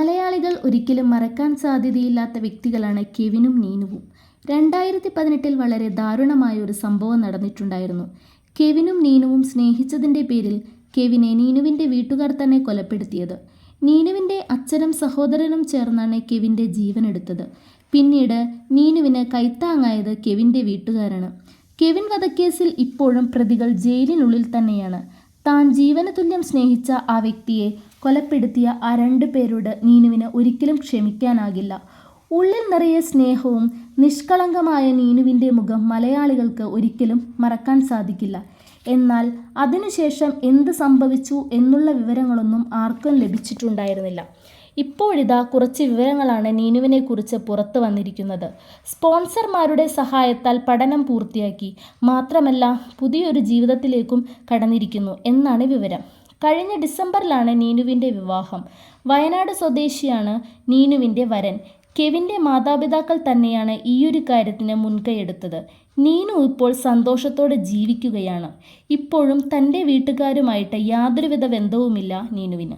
മലയാളികൾ ഒരിക്കലും മറക്കാൻ സാധ്യതയില്ലാത്ത വ്യക്തികളാണ് കെവിനും നീനുവും. 2018 വളരെ ദാരുണമായ ഒരു സംഭവം നടന്നിട്ടുണ്ടായിരുന്നു. കെവിനും നീനുവും സ്നേഹിച്ചതിൻ്റെ പേരിൽ കെവിനെ നീനുവിൻ്റെ വീട്ടുകാർ തന്നെ കൊലപ്പെടുത്തിയത്. നീനുവിൻ്റെ അച്ഛനും സഹോദരനും ചേർന്നാണ് കെവിൻ്റെ ജീവനെടുത്തത്. പിന്നീട് നീനുവിന് കൈത്താങ്ങായത് കെവിൻ്റെ വീട്ടുകാരാണ്. കെവിൻ വധക്കേസിൽ ഇപ്പോഴും പ്രതികൾ ജയിലിനുള്ളിൽ തന്നെയാണ്. താൻ ജീവന് തുല്യം സ്നേഹിച്ച ആ വ്യക്തിയെ കൊലപ്പെടുത്തിയ ആ 2 പേരോട് നീനുവിന് ഒരിക്കലും ക്ഷമിക്കാനാകില്ല. ഉള്ളിൽ നിറയെ സ്നേഹവും നിഷ്കളങ്കമായ നീനുവിൻ്റെ മുഖം മലയാളികൾക്ക് ഒരിക്കലും മറക്കാൻ സാധിക്കില്ല. എന്നാൽ അതിനുശേഷം എന്ത് സംഭവിച്ചു എന്നുള്ള വിവരങ്ങളൊന്നും ആർക്കും ലഭിച്ചിട്ടുണ്ടായിരുന്നില്ല. ഇപ്പോഴിതാ കുറച്ച് വിവരങ്ങളാണ് നീനുവിനെക്കുറിച്ച് പുറത്തു വന്നിരിക്കുന്നത്. സ്പോൺസർമാരുടെ സഹായത്താൽ പഠനം പൂർത്തിയാക്കി, മാത്രമല്ല പുതിയൊരു ജീവിതത്തിലേക്കും കടന്നിരിക്കുന്നു എന്നാണ് വിവരം. കഴിഞ്ഞ ഡിസംബറിലാണ് നീനുവിൻ്റെ വിവാഹം. വയനാട് സ്വദേശിയാണ് നീനുവിൻ്റെ വരൻ. കെവിൻ്റെ മാതാപിതാക്കൾ തന്നെയാണ് ഈയൊരു കാര്യത്തിന് മുൻകൈയെടുത്തത്. നീനു ഇപ്പോൾ സന്തോഷത്തോടെ ജീവിക്കുകയാണ്. ഇപ്പോഴും തൻ്റെ വീട്ടുകാരുമായിട്ട് യാതൊരുവിധ ബന്ധവുമില്ല നീനുവിന്.